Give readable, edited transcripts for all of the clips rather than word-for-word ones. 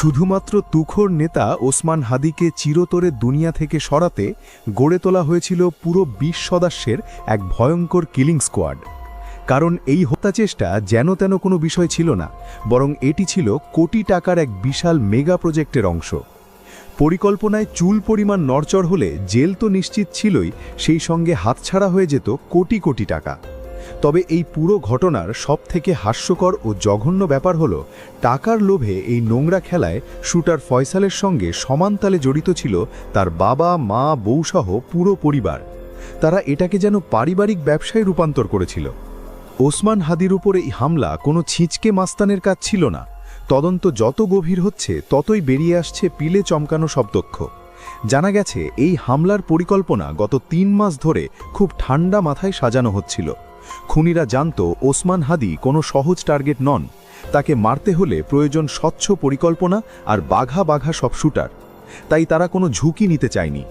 শুধুমাত্র তুখোড় নেতা ওসমান হাদিকে চিরতরে দুনিয়া থেকে সরাতে গড়ে তোলা হয়েছিল পুরো ২০ সদস্যের এক ভয়ঙ্কর কিলিং স্কোয়াড। কারণ এই হত্যাচেষ্টা যেন তেন কোনো বিষয় ছিল না, বরং এটি ছিল কোটি টাকার এক বিশাল মেগা প্রজেক্টের অংশ। পরিকল্পনায় চুল পরিমাণ নড়চড় হলে জেল তো নিশ্চিত ছিলই, সেই সঙ্গে হাতছাড়া হয়ে যেত কোটি কোটি টাকা। তবে এই পুরো ঘটনার সবথেকে হাস্যকর ও জঘন্য ব্যাপার হলো, টাকার লোভে এই নোংরা খেলায় শুটার ফয়সালের সঙ্গে সমানতালে জড়িত ছিল তার বাবা, মা, বউসহ পুরো পরিবার। তারা এটাকে যেন পারিবারিক ব্যবসায় রূপান্তর করেছিল। ওসমান হাদির উপর এই হামলা কোনো ছিঁচকে মাস্তানের কাজ ছিল না। তদন্ত যত গভীর হচ্ছে ততই বেরিয়ে আসছে পিলে চমকানো সব তথ্য। জানা গেছে এই হামলার পরিকল্পনা গত ৩ মাস ধরে খুব ঠান্ডা মাথায় সাজানো হচ্ছিল। খুনিরা জানত ওসমান হাদি কোনো সহজ টার্গেট নন, তাকে মারতে হলে প্রয়োজন স্বচ্ছ পরিকল্পনা আর বাঘা বাঘা সব শুটার। তাই তারা কোনো ঝুঁকি নিতে চায়নি।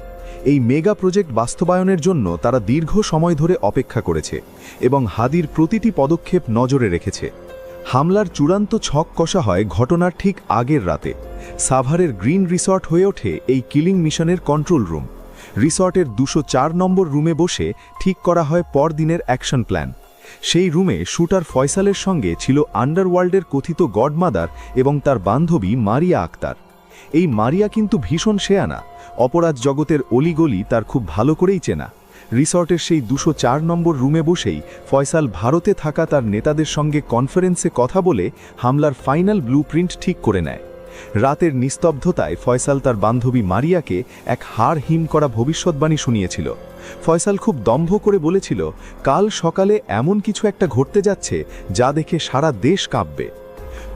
এই মেগা প্রজেক্ট বাস্তবায়নের জন্য তারা দীর্ঘ সময় ধরে অপেক্ষা করেছে এবং হাদির প্রতিটি পদক্ষেপ নজরে রেখেছে। হামলার চূড়ান্ত ছক কষা হয় ঘটনার ঠিক আগের রাতে। সাভারের গ্রিন রিসর্ট হয়ে ওঠে এই কিলিং মিশনের কন্ট্রোল রুম। রিসর্টের ২০৪ নম্বর রুমে বসে ঠিক করা হয় পরদিনের অ্যাকশন প্ল্যান। সেই রুমে শুটার ফয়সালের সঙ্গে ছিল আন্ডারওয়ার্ল্ডের কথিত গডমাদার এবং তার বান্ধবী মারিয়া আক্তার। এই মারিয়া কিন্তু ভীষণ শেয়ানা, অপরাধ জগতের অলিগলি তার খুব ভালো করেই চেনা। রিসর্টের সেই ২০৪ নম্বর রুমে বসেই ফয়সাল ভারতে থাকা তার নেতাদের সঙ্গে কনফারেন্সে কথা বলে হামলার ফাইনাল ব্লুপ্রিন্ট ঠিক করে নেয়। রাতের নিস্তব্ধতায় ফয়সাল তার বান্ধবী মারিয়াকে এক হাড় হিম করা ভবিষ্যৎবাণী শুনিয়েছিল। ফয়সাল খুব দম্ভ করে বলেছিল, কাল সকালে এমন কিছু একটা ঘটতে যাচ্ছে যা দেখে সারা দেশ কাঁপবে।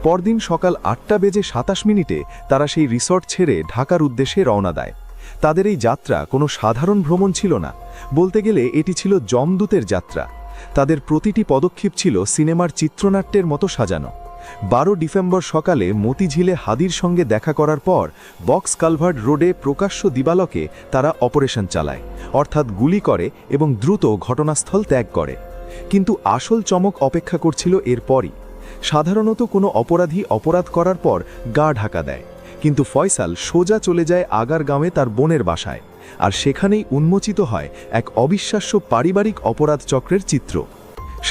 পরদিন সকাল ৮:২৭ তারা সেই রিসর্ট ছেড়ে ঢাকার উদ্দেশ্যে রওনা দেয়। তাদের এই যাত্রা কোনো সাধারণ ভ্রমণ ছিল না, বলতে গেলে এটি ছিল যমদূতের যাত্রা। তাদের প্রতিটি পদক্ষেপ ছিল সিনেমার চিত্রনাট্যের মতো সাজানো। ১২ ডিসেম্বর সকালে মতিঝিলে হাদির সঙ্গে দেখা করার পর বক্স কালভার্ট রোডে প্রকাশ্য দিবালকে তারা অপারেশন চালায়, অর্থাৎ গুলি করে এবং দ্রুত ঘটনাস্থল ত্যাগ করে। কিন্তু আসল চমক অপেক্ষা করছিল এরপরই। সাধারণত কোনো অপরাধী অপরাধ করার পর গা ঢাকা দেয়, কিন্তু ফয়সাল সোজা চলে যায় আগারগাঁওয়ে তার বোনের বাসায়। আর সেখানেই উন্মোচিত হয় এক অবিশ্বাস্য পারিবারিক অপরাধ চক্রের চিত্র।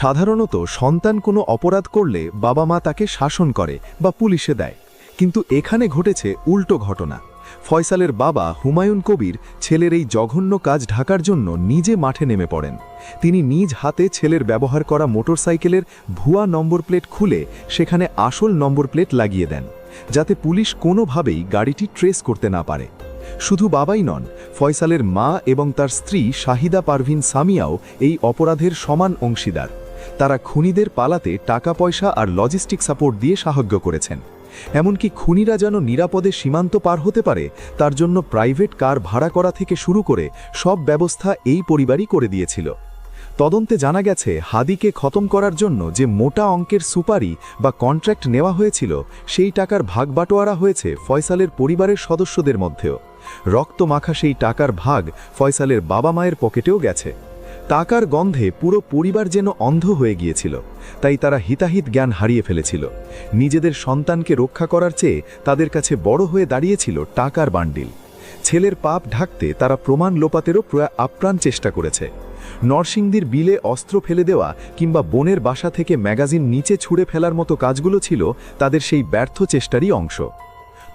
সাধারণত সন্তান কোনো অপরাধ করলে বাবা মা তাকে শাসন করে বা পুলিশে দেয়, কিন্তু এখানে ঘটেছে উল্টো ঘটনা। ফয়সালের বাবা হুমায়ুন কবির ছেলের এই জঘন্য কাজ ঢাকার জন্য নিজে মাঠে নেমে পড়েন। তিনি নিজ হাতে ছেলের ব্যবহার করা মোটরসাইকেলের ভুয়া নম্বর প্লেট খুলে সেখানে আসল নম্বর প্লেট লাগিয়ে দেন, যাতে পুলিশ কোনোভাবেই গাড়িটি ট্রেস করতে না পারে। শুধু বাবাই নন, ফয়সালের মা এবং তার স্ত্রী শাহিদা পারভিন সামিয়াও এই অপরাধের সমান অংশীদার। তারা খুনিদের পালাতে টাকা পয়সা আর লজিস্টিক সাপোর্ট দিয়ে সাহায্য করেছেন। এমনকি খুনিরা যেন নিরাপদে সীমান্ত পার হতে পারে তার জন্য প্রাইভেট কার ভাড়া করা থেকে শুরু করে সব ব্যবস্থা এই পরিবারই করে দিয়েছিল। তদন্তে জানা গেছে, হাদিকে খতম করার জন্য যে মোটা অঙ্কের সুপারি বা কন্ট্রাক্ট নেওয়া হয়েছিল, সেই টাকার ভাগ বাটোয়ারা হয়েছে ফয়সালের পরিবারের সদস্যদের মধ্যেও। রক্ত মাখা সেই টাকার ভাগ ফয়সালের বাবা মায়ের পকেটেও গেছে। টাকার গন্ধে পুরো পরিবার যেন অন্ধ হয়ে গিয়েছিল, তাই তারা হিতাহিত জ্ঞান হারিয়ে ফেলেছিল। নিজেদের সন্তানকে রক্ষা করার চেয়ে তাদের কাছে বড় হয়ে দাঁড়িয়েছিল টাকার বান্ডিল। ছেলের পাপ ঢাকতে তারা প্রমাণ লোপাতেরও আপ্রাণ চেষ্টা করেছে। নরসিংদীর বিলে অস্ত্র ফেলে দেওয়া কিংবা বোনের বাসা থেকে ম্যাগাজিন নিচে ছুঁড়ে ফেলার মতো কাজগুলো ছিল তাদের সেই ব্যর্থ চেষ্টারই অংশ।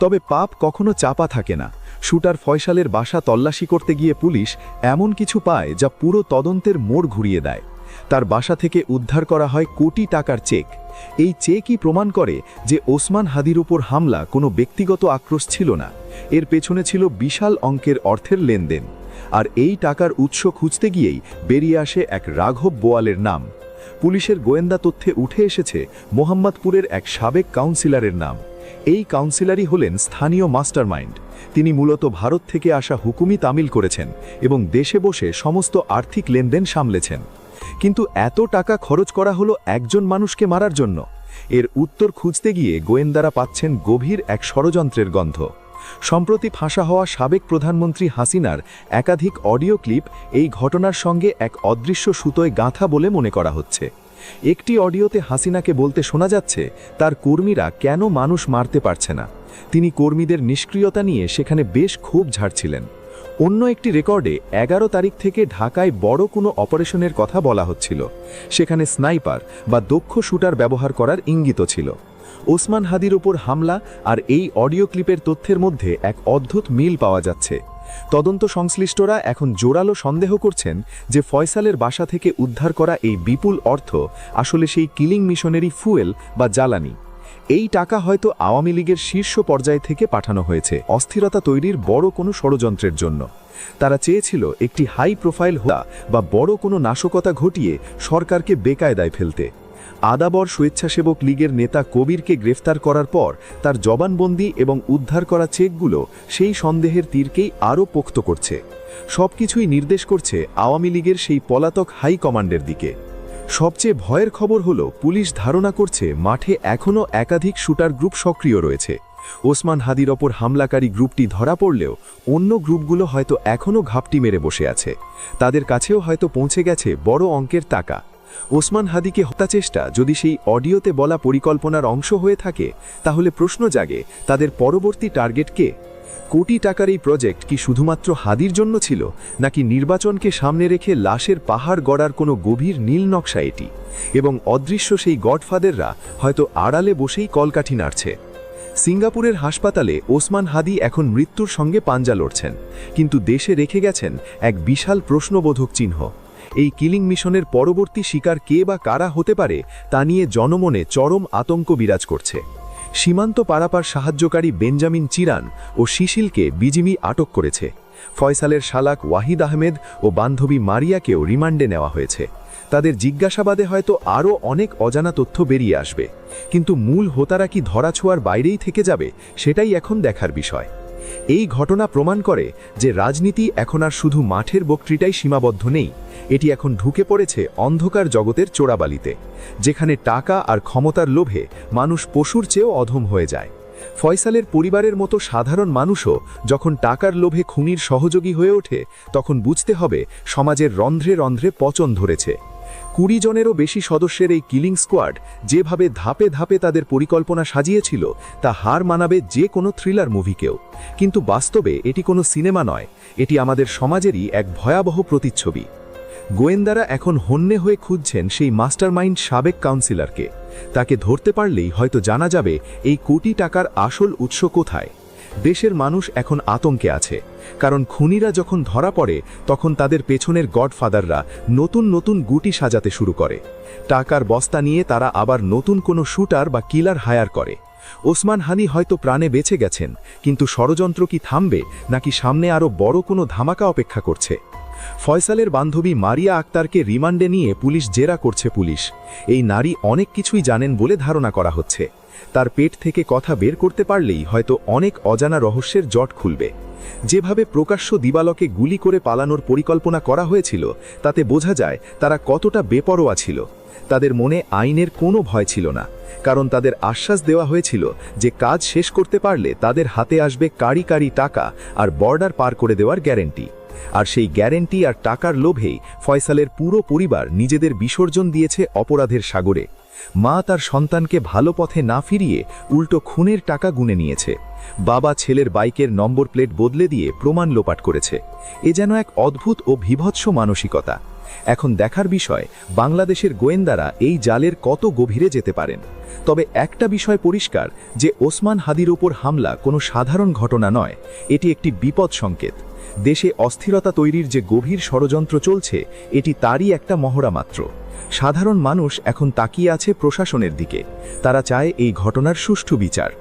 তবে পাপ কখনো চাপা থাকে না। শুটার ফয়সালের বাসা তল্লাশি করতে গিয়ে পুলিশ এমন কিছু পায় যা পুরো তদন্তের মোড় ঘুরিয়ে দেয়। তার বাসা থেকে উদ্ধার করা হয় কোটি টাকার চেক। এই চেকই প্রমাণ করে যে ওসমান হাদির উপর হামলা কোনো ব্যক্তিগত আক্রোশ ছিল না, এর পেছনে ছিল বিশাল অঙ্কের অর্থের লেনদেন। আর এই টাকার উৎস খুঁজতে গিয়েই বেরিয়ে আসে এক রাঘব বোয়ালের নাম। পুলিশের গোয়েন্দা তথ্যে উঠে এসেছে মোহাম্মদপুরের এক সাবেক কাউন্সিলরের নাম। এই কাউন্সিলরই হলেন স্থানীয় মাস্টারমাইন্ড। তিনি মূলত ভারত থেকে আসা হুকুমি তামিল করেছেন এবং দেশে বসে সমস্ত আর্থিক লেনদেন সামলেছেন। কিন্তু এত টাকা খরচ করা হলো একজন মানুষকে মারার জন্য? এর উত্তর খুঁজতে গিয়ে গোয়েন্দারা পাচ্ছেন গভীর এক ষড়যন্ত্রের গন্ধ। সম্প্রতি ফাঁসা হওয়া সাবেক প্রধানমন্ত্রী হাসিনার একাধিক অডিও ক্লিপ এই ঘটনার সঙ্গে এক অদৃশ্য সুতোয় গাঁথা বলে মনে করা হচ্ছে। একটি অডিওতে হাসিনাকে বলতে শোনা যাচ্ছে তার কর্মীরা কেন মানুষ মারতে পারছে না, তিনি কর্মীদের নিষ্ক্রিয়তা নিয়ে সেখানে বেশ ক্ষোভ ঝাড়ছিলেন। অন্য একটি রেকর্ডে 11 তারিখ থেকে ঢাকায় বড় কোনো অপারেশনের কথা বলা হচ্ছিল। সেখানে স্নাইপার বা দক্ষ শুটার ব্যবহার করার ইঙ্গিত ছিল। ওসমান হাদির উপর হামলা আর এই অডিও ক্লিপের তথ্যের মধ্যে এক অদ্ভুত মিল পাওয়া যাচ্ছে। তদন্ত সংশ্লিষ্টরা এখন জোরালো সন্দেহ করছেন যে ফয়সালের বাসা থেকে উদ্ধার করা এই বিপুল অর্থ আসলে সেই কিলিং মিশনেরই ফুয়েল বা জ্বালানি। এই টাকা হয়তো আওয়ামী লীগের শীর্ষ পর্যায় থেকে পাঠানো হয়েছে অস্থিরতা তৈরির বড় কোনো ষড়যন্ত্রের জন্য। তারা চেয়েছিল একটি হাই প্রোফাইল হত্যা বা বড় কোনো নাশকতা ঘটিয়ে সরকারকে বেকায়দায় ফেলতে। আদাবর স্বেচ্ছাসেবক লীগের নেতা কবিরকে গ্রেফতার করার পর তার জবানবন্দি এবং উদ্ধার করা চেকগুলো সেই সন্দেহের তীরকেই আরও পোক্ত করছে। সবকিছুই নির্দেশ করছে আওয়ামী লীগের সেই পলাতক হাই কমান্ডের দিকে। সবচেয়ে ভয়ের খবর হলো পুলিশ ধারণা করছে মাঠে এখনও একাধিক শুটার গ্রুপ সক্রিয় রয়েছে। ওসমান হাদির ওপর হামলাকারী গ্রুপটি ধরা পড়লেও অন্য গ্রুপগুলো হয়তো এখনও ঘাপটি মেরে বসে আছে। তাদের কাছেও হয়তো পৌঁছে গেছে বড় অঙ্কের টাকা। ওসমান হাদিকে হত্যাচেষ্টা যদি সেই অডিওতে বলা পরিকল্পনার অংশ হয়ে থাকে, তাহলে প্রশ্ন জাগে তাদের পরবর্তী টার্গেট কে? কোটি টাকার এই প্রজেক্ট কি শুধুমাত্র হাদির জন্য ছিল, নাকি নির্বাচনকে সামনে রেখে লাশের পাহাড় গড়ার কোনো গভীর নীল নকশা এটি? এবং অদৃশ্য সেই গডফাদাররা হয়তো আড়ালে বসেই কলকাঠি নাড়ছে। সিঙ্গাপুরের হাসপাতালে ওসমান হাদি এখন মৃত্যুর সঙ্গে পাঞ্জা লড়ছেন, কিন্তু দেশে রেখে গেছেন এক বিশাল প্রশ্নবোধক চিহ্ন। এই কিলিং মিশনের পরবর্তী শিকার কে বা কারা হতে পারে তা নিয়ে জনমনে চরম আতঙ্ক বিরাজ করছে। সীমান্ত পারাপার সাহায্যকারী বেঞ্জামিন চিরান ও শিশিলকে বিজিবি আটক করেছে। ফয়সালের শালাক ওয়াহিদ আহমেদ ও বান্ধবী মারিয়াকেও রিমান্ডে নেওয়া হয়েছে। তাদের জিজ্ঞাসাবাদে হয়তো আরও অনেক অজানা তথ্য বেরিয়ে আসবে, কিন্তু মূল হোতারা কি ধরাছোঁয়ার বাইরেই থেকে যাবে সেটাই এখন দেখার বিষয়। এই ঘটনা প্রমাণ করে যে রাজনীতি এখন আর শুধু মাঠের বক্তৃতায় সীমাবদ্ধ নেই, এটি এখন ঢুকে পড়েছে অন্ধকার জগতের চোরাবালিতে, যেখানে টাকা আর ক্ষমতার লোভে মানুষ পশুর চেয়েও অধম হয়ে যায়। ফয়সালের পরিবারের মতো সাধারণ মানুষও যখন টাকার লোভে খুনির সহযোগী হয়ে ওঠে, তখন বুঝতে হবে সমাজের রন্ধ্রে রন্ধ্রে পচন ধরেছে। 20 জনেরও বেশি সদস্যের এই কিলিং স্কোয়াড যেভাবে ধাপে ধাপে তাদের পরিকল্পনা সাজিয়েছিল, তা হার মানাবে যে কোনো থ্রিলার মুভিকেও। কিন্তু বাস্তবে এটি কোনো সিনেমা নয়, এটি আমাদের সমাজেরই এক ভয়াবহ প্রতিচ্ছবি। গোয়েন্দারা এখন হন্যে হয়ে খুঁজছেন সেই মাস্টারমাইন্ড সাবেক কাউন্সিলরকে। তাকে ধরতে পারলেই হয়তো জানা যাবে এই কোটি টাকার আসল উৎস কোথায়। দেশের মানুষ এখন আতঙ্কে আছে, কারণ খুনিরা যখন ধরা পড়ে তখন তাদের পেছনের গডফাদাররা নতুন নতুন গুটি সাজাতে শুরু করে। টাকার বস্তা নিয়ে তারা আবার নতুন কোনো শুটার বা কিলার হায়ার করে। ওসমান হাদি হয়তো প্রাণে বেঁচে গেছেন, কিন্তু ষড়যন্ত্র কি থামবে, নাকি সামনে আরও বড় কোনো ধামাকা অপেক্ষা করছে? ফয়সালের বান্ধবী মারিয়া আক্তারকে রিমান্ডে নিয়ে পুলিশ জেরা করছে। এই নারী অনেক কিছুই জানেন বলে ধারণা করা হচ্ছে। তার পেট থেকে কথা বের করতে পারলেই হয়তো অনেক অজানা রহস্যের জট খুলবে। যেভাবে প্রকাশ্য দিবালকে গুলি করে পালানোর পরিকল্পনা করা হয়েছিল, তাতে বোঝা যায় তারা কতটা বেপরোয়া ছিল। তাদের মনে আইনের কোনো ভয় ছিল না, কারণ তাদের আশ্বাস দেওয়া হয়েছিল যে কাজ শেষ করতে পারলে তাদের হাতে আসবে কারি কারি টাকা আর বর্ডার পার করে দেওয়ার গ্যারেন্টি। আর সেই গ্যারেন্টি আর টাকার লোভেই ফয়সালের পুরো পরিবার নিজেদের বিসর্জন দিয়েছে অপরাধের সাগরে। মা তার সন্তানকে ভালো পথে না ফিরিয়ে উল্টো খুনের টাকা গুনে নিয়েছে। বাবা ছেলের বাইকের নম্বর প্লেট বদলে দিয়ে প্রমাণ লোপাট করেছে। এ যেন এক অদ্ভুত ও বিভৎস মানসিকতা। এখন দেখার বিষয় বাংলাদেশের গোয়েন্দারা এই জালের কত গভীরে যেতে পারেন। তবে একটা বিষয় পরিষ্কার, যে ওসমান হাদির উপর হামলা কোনো সাধারণ ঘটনা নয়, এটি একটি বিপদ সংকেত। দেশে অস্থিরতা তৈরির যে গভীর ষড়যন্ত্র চলছে, এটি তারই একটা মহড়া মাত্র। সাধারণ মানুষ এখন তাকিয়ে আছে প্রশাসনের দিকে। তারা চায় এই ঘটনার সুষ্ঠু বিচার।